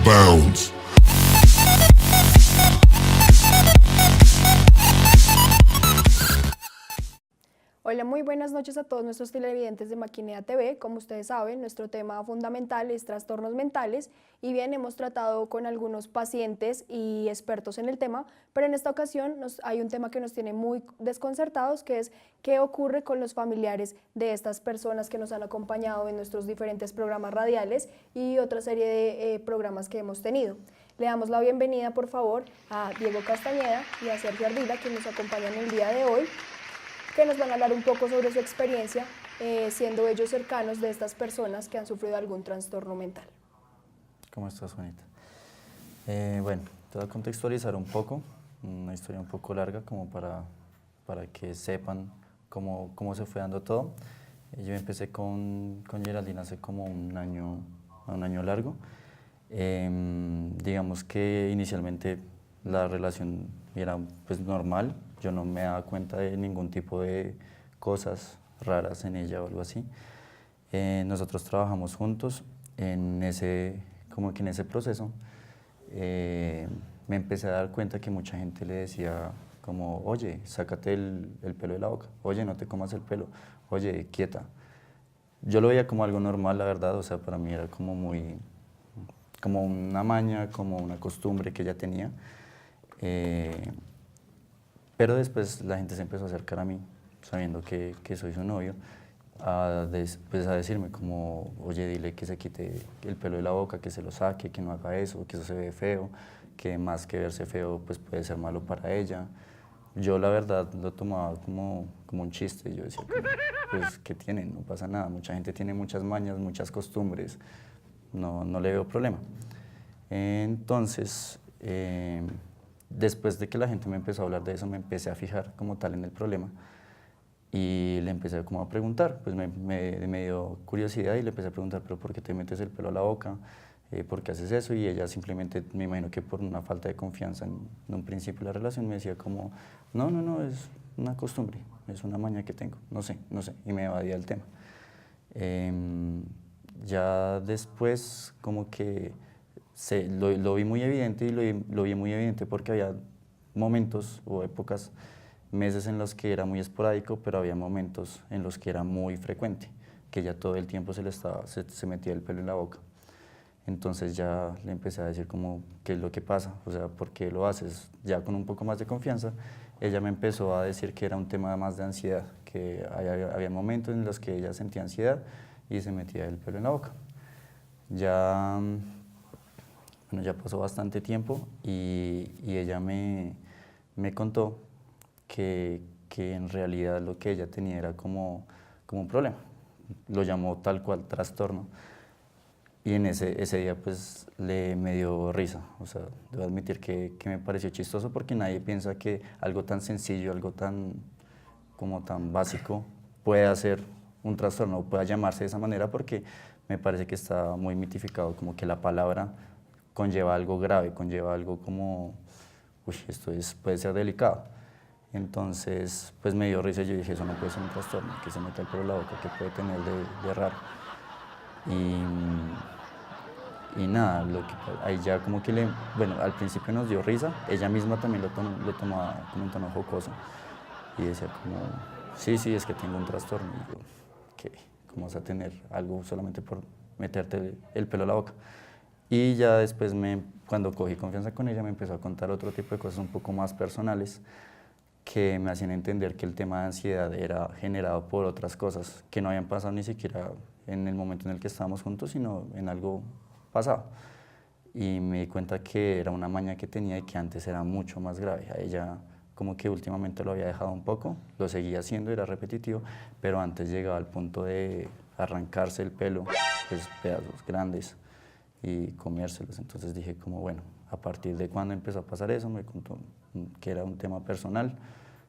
Bounce. Hola, muy buenas noches a todos nuestros televidentes de Maquinea TV. Como ustedes saben, nuestro tema fundamental es trastornos mentales y bien, hemos tratado con algunos pacientes y expertos en el tema, pero en esta ocasión hay un tema que nos tiene muy desconcertados, que es qué ocurre con los familiares de estas personas que nos han acompañado en nuestros diferentes programas radiales y otra serie de programas que hemos tenido. Le damos la bienvenida, por favor, a Diego Castañeda y a Sergio Ardila, que nos acompañan el día de hoy, que nos van a hablar un poco sobre su experiencia siendo ellos cercanos de estas personas que han sufrido algún trastorno mental. ¿Cómo estás, Juanita? Bueno, te voy a contextualizar un poco, una historia un poco larga como para que sepan cómo se fue dando todo. Yo empecé con Geraldine hace como un año largo. Digamos que inicialmente la relación era pues normal, yo no me daba cuenta de ningún tipo de cosas raras en ella o algo así. Nosotros trabajamos juntos, como que en ese proceso me empecé a dar cuenta que mucha gente le decía como, oye, sácate el pelo de la boca, oye, no te comas el pelo, oye, quieta. Yo lo veía como algo normal, la verdad, o sea, para mí era como una maña, como una costumbre que ella tenía. Pero después la gente se empezó a acercar a mí, sabiendo que soy su novio, pues a decirme como, oye, dile que se quite el pelo de la boca, que se lo saque, que no haga eso, que eso se ve feo, que más que verse feo pues puede ser malo para ella. Yo la verdad lo tomaba como un chiste, yo decía, pues ¿qué tienen? No pasa nada, mucha gente tiene muchas mañas, muchas costumbres, no le veo problema. Entonces, después de que la gente me empezó a hablar de eso, me empecé a fijar como tal en el problema y le empecé como a preguntar, pues me dio curiosidad y le empecé a preguntar, pero ¿por qué te metes el pelo a la boca? ¿Por qué haces eso? Y ella simplemente, me imagino que por una falta de confianza en un principio de la relación, me decía como, no, es una costumbre, es una maña que tengo, no sé, y me evadía el tema. Ya después como que lo vi muy evidente y lo vi muy evidente porque había momentos o épocas, meses en los que era muy esporádico, pero había momentos en los que era muy frecuente, que ya todo el tiempo se metía el pelo en la boca. Entonces ya le empecé a decir como, ¿qué es lo que pasa? O sea, ¿por qué lo haces? Ya con un poco más de confianza, ella me empezó a decir que era un tema más de ansiedad, que había momentos en los que ella sentía ansiedad y se metía el pelo en la boca. Bueno, ya pasó bastante tiempo y ella me contó que en realidad lo que ella tenía era como un problema. Lo llamó tal cual trastorno. Y en ese día pues me dio risa, o sea, debo admitir que me pareció chistoso porque nadie piensa que algo tan sencillo, algo tan básico pueda ser un trastorno o pueda llamarse de esa manera, porque me parece que está muy mitificado, como que la palabra conlleva algo grave, conlleva algo como, uy, puede ser delicado. Entonces, pues me dio risa y yo dije, eso no puede ser un trastorno, que se meta el pelo en la boca, que puede tener de raro. Y nada, ahí ya como que bueno, al principio nos dio risa, ella misma también lo tomaba como un tono jocoso y decía como, sí, es que tengo un trastorno. Y yo, ¿qué? ¿Cómo vas a tener algo solamente por meterte el pelo a la boca? Y ya después, cuando cogí confianza con ella, me empezó a contar otro tipo de cosas un poco más personales que me hacían entender que el tema de ansiedad era generado por otras cosas que no habían pasado ni siquiera en el momento en el que estábamos juntos, sino en algo pasado. Y me di cuenta que era una maña que tenía y que antes era mucho más grave. A ella como que últimamente lo había dejado un poco, lo seguía haciendo, era repetitivo, pero antes llegaba al punto de arrancarse el pelo, pues pedazos grandes, y comérselos. Entonces dije como, bueno, a partir de cuando empezó a pasar eso, me contó que era un tema personal,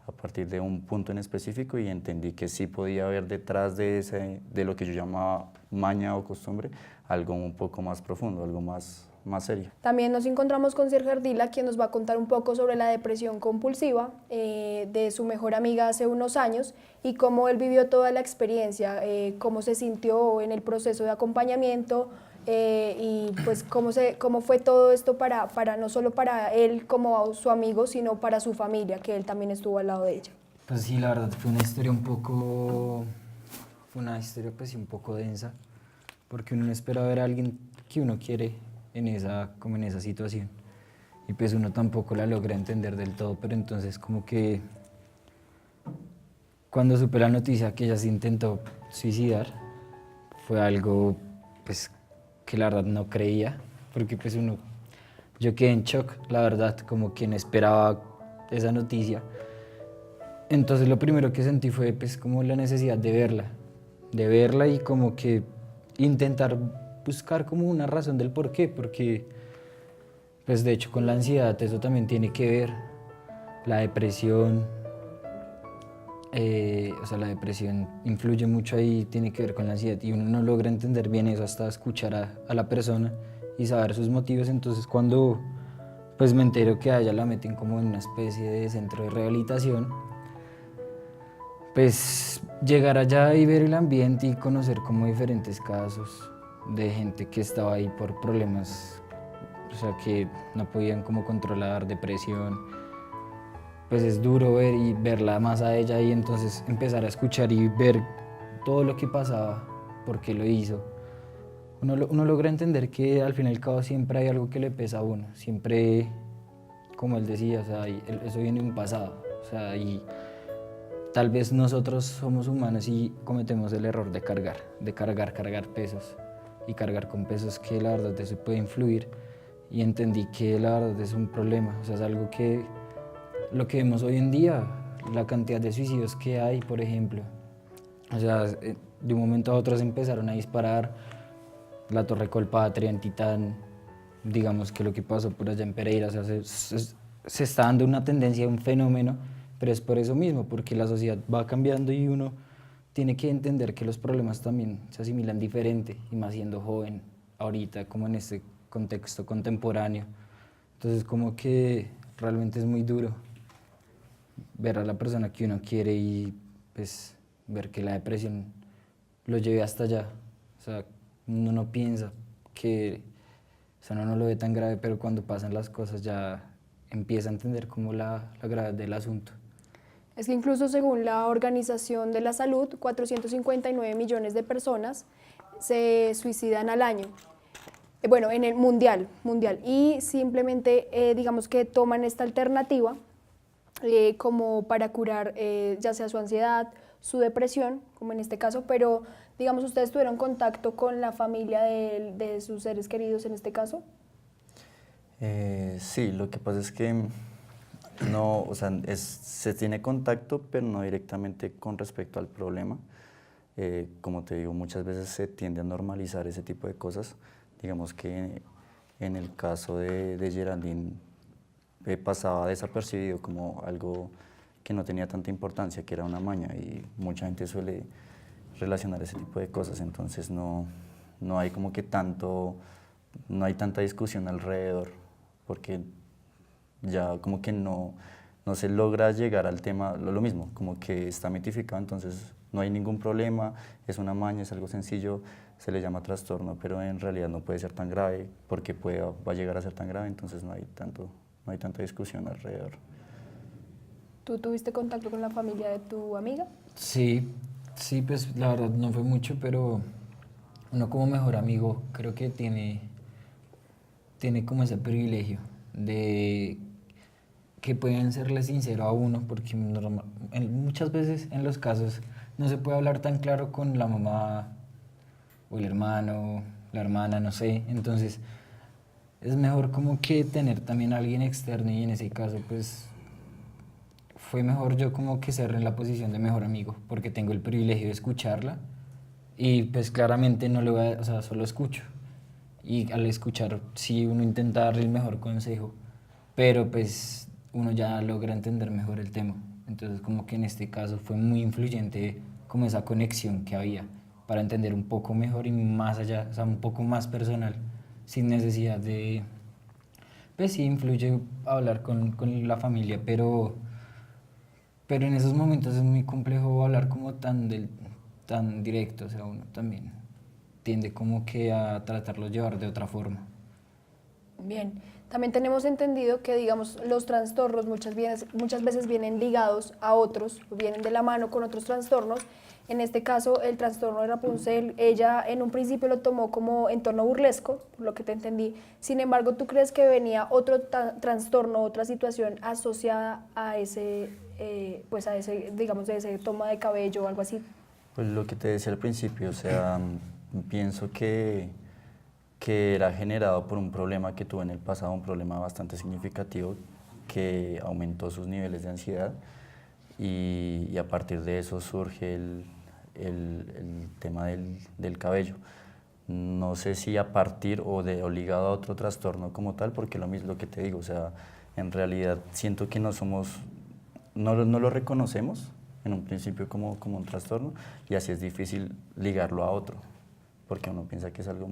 a partir de un punto en específico, y entendí que sí podía haber detrás de lo que yo llamaba maña o costumbre, algo un poco más profundo, algo más serio. También nos encontramos con Sergio Ardila, quien nos va a contar un poco sobre la depresión compulsiva de su mejor amiga hace unos años y cómo él vivió toda la experiencia, cómo se sintió en el proceso de acompañamiento, y pues cómo fue todo esto no solo para él como su amigo, sino para su familia, que él también estuvo al lado de ella. Pues sí, la verdad fue una historia pues sí un poco densa, porque uno no espera ver a alguien que uno quiere como en esa situación. Y pues uno tampoco la logra entender del todo, pero entonces como que cuando supe la noticia que ella se intentó suicidar, fue algo pues que la verdad no creía, porque pues yo quedé en shock, la verdad, como que no esperaba esa noticia. Entonces lo primero que sentí fue pues como la necesidad de verla y como que intentar buscar como una razón del por qué, porque pues de hecho con la ansiedad eso también tiene que ver, la depresión, o sea la depresión influye mucho ahí, tiene que ver con la ansiedad y uno no logra entender bien eso hasta escuchar a la persona y saber sus motivos. Entonces cuando pues me entero que a ella la meten como en una especie de centro de rehabilitación, pues llegar allá y ver el ambiente y conocer como diferentes casos de gente que estaba ahí por problemas, o sea, que no podían como controlar depresión, pues es duro ver y verla más a ella y entonces empezar a escuchar y ver todo lo que pasaba, por qué lo hizo. Uno logra entender que al fin y al cabo siempre hay algo que le pesa a uno, siempre, como él decía, o sea, eso viene de un pasado, o sea, y tal vez nosotros somos humanos y cometemos el error de cargar pesos y cargar con pesos que la verdad eso puede influir, y entendí que la verdad es un problema, o sea, es algo que lo que vemos hoy en día, la cantidad de suicidios que hay, por ejemplo, o sea, de un momento a otro se empezaron a disparar, la Torre Colpatria en Titán, digamos que lo que pasó por allá en Pereira, o sea, se está dando una tendencia, un fenómeno, pero es por eso mismo, porque la sociedad va cambiando y uno tiene que entender que los problemas también se asimilan diferente, y más siendo joven, ahorita, como en este contexto contemporáneo. Entonces, como que realmente es muy duro ver a la persona que uno quiere y pues ver que la depresión lo lleve hasta allá. O sea, uno no piensa que, o sea, uno no lo ve tan grave, pero cuando pasan las cosas ya empieza a entender como la gravedad del asunto. Es que incluso según la Organización de la Salud, 459 millones de personas se suicidan al año. Bueno, en el mundial, y simplemente digamos que toman esta alternativa como para curar ya sea su ansiedad, su depresión, como en este caso, pero digamos, ¿ustedes tuvieron contacto con la familia de sus seres queridos en este caso? Sí, lo que pasa es que no, o sea, se tiene contacto, pero no directamente con respecto al problema. Como te digo, muchas veces se tiende a normalizar ese tipo de cosas. Digamos que en el caso de Geraldine pasaba desapercibido como algo que no tenía tanta importancia, que era una maña, y mucha gente suele relacionar ese tipo de cosas, entonces no hay como que no hay tanta discusión alrededor, porque ya como que no se logra llegar al tema, lo mismo, como que está mitificado, entonces no hay ningún problema, es una maña, es algo sencillo, se le llama trastorno, pero en realidad no puede ser tan grave, porque va a llegar a ser tan grave, entonces no hay tanta discusión alrededor. ¿Tú tuviste contacto con la familia de tu amiga? Sí, sí, pues la verdad no fue mucho, pero uno como mejor amigo creo que tiene como ese privilegio de que pueden serle sincero a uno, porque muchas veces en los casos no se puede hablar tan claro con la mamá o el hermano, la hermana, no sé, entonces es mejor como que tener también a alguien externo, y en ese caso pues fue mejor yo como que ser en la posición de mejor amigo, porque tengo el privilegio de escucharla y pues claramente no le voy a, o sea, solo escucho, y al escuchar sí uno intenta darle el mejor consejo, pero pues uno ya logra entender mejor el tema. Entonces como que en este caso fue muy influyente como esa conexión que había para entender un poco mejor y más allá, o sea, un poco más personal, sin necesidad de, pues sí influye hablar con la familia, pero en esos momentos es muy complejo hablar como tan directo, o sea, uno también tiende como que a tratarlo llevar de otra forma. Bien, también tenemos entendido que, digamos, los trastornos muchas veces vienen ligados a otros, vienen de la mano con otros trastornos. En este caso, el trastorno de Rapunzel, ella en un principio lo tomó como entorno burlesco, por lo que te entendí. Sin embargo, ¿tú crees que venía otro trastorno, otra situación asociada a ese, pues a ese, digamos, de ese toma de cabello o algo así? Pues lo que te decía al principio, o sea, pienso que era generado por un problema que tuve en el pasado, un problema bastante significativo que aumentó sus niveles de ansiedad y a partir de eso surge el tema del cabello. No sé si a partir o ligado a otro trastorno como tal, porque lo mismo que te digo, o sea, en realidad siento que no lo reconocemos en un principio como un trastorno y así es difícil ligarlo a otro, porque uno piensa que es algo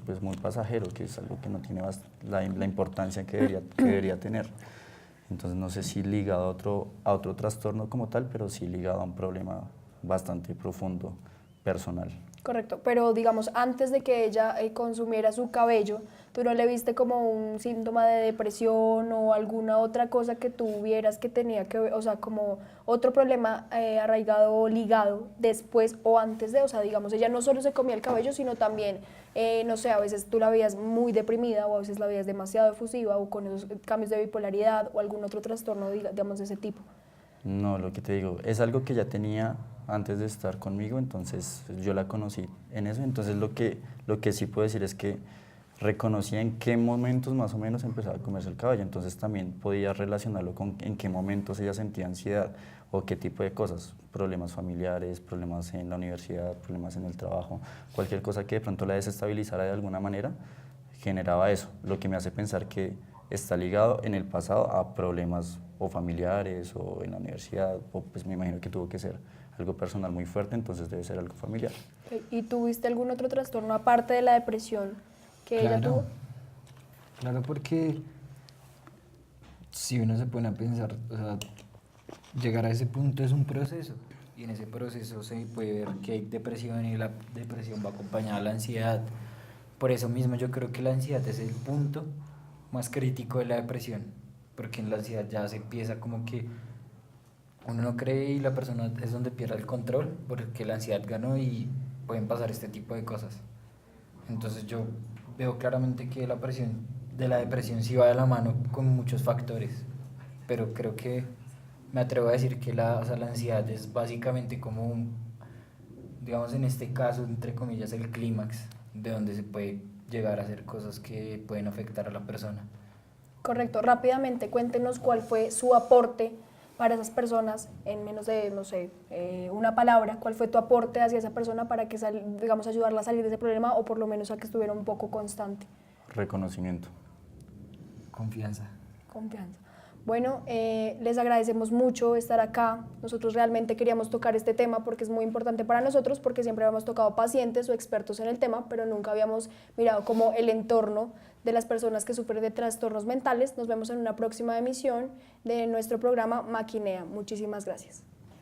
pues muy pasajero, que es algo que no tiene la importancia que debería tener. Entonces no sé si ligado a otro trastorno como tal, pero sí ligado a un problema bastante profundo, personal. Correcto, pero digamos, antes de que ella consumiera su cabello, ¿tú no le viste como un síntoma de depresión o alguna otra cosa que tú vieras que tenía que ver, o sea, como otro problema arraigado o ligado después o antes de, o sea, digamos, ella no solo se comía el cabello, sino también, no sé, a veces tú la veías muy deprimida o a veces la veías demasiado efusiva o con esos cambios de bipolaridad o algún otro trastorno, digamos, de ese tipo? No, lo que te digo, es algo que ya tenía antes de estar conmigo, entonces yo la conocí en eso, entonces lo que sí puedo decir es que reconocía en qué momentos más o menos empezaba a comerse el cabello, entonces también podía relacionarlo con en qué momentos ella sentía ansiedad o qué tipo de cosas, problemas familiares, problemas en la universidad, problemas en el trabajo, cualquier cosa que de pronto la desestabilizara de alguna manera, generaba eso, lo que me hace pensar que está ligado en el pasado a problemas o familiares o en la universidad, o pues me imagino que tuvo que ser algo personal muy fuerte, entonces debe ser algo familiar. ¿Y tuviste algún otro trastorno aparte de la depresión que ella tuvo? Claro, porque si uno se pone a pensar, o sea, llegar a ese punto es un proceso y en ese proceso se puede ver que hay depresión y la depresión va acompañada de la ansiedad. Por eso mismo yo creo que la ansiedad es el punto más crítico de la depresión, porque en la ansiedad ya se empieza como que uno no cree y la persona es donde pierde el control, porque la ansiedad ganó y pueden pasar este tipo de cosas. Entonces yo veo claramente que la presión de la depresión sí va de la mano con muchos factores, pero creo que me atrevo a decir que o sea, la ansiedad es básicamente como digamos en este caso, entre comillas, el clímax de donde se puede llegar a hacer cosas que pueden afectar a la persona. Correcto, rápidamente cuéntenos cuál fue su aporte para esas personas en menos de, no sé, una palabra, cuál fue tu aporte hacia esa persona para que, digamos, ayudarla a salir de ese problema o por lo menos a que estuviera un poco constante. Reconocimiento. Confianza. Confianza. Bueno, les agradecemos mucho estar acá. Nosotros realmente queríamos tocar este tema porque es muy importante para nosotros, porque siempre habíamos tocado pacientes o expertos en el tema, pero nunca habíamos mirado como el entorno de las personas que sufren de trastornos mentales. Nos vemos en una próxima emisión de nuestro programa Maquinea. Muchísimas gracias.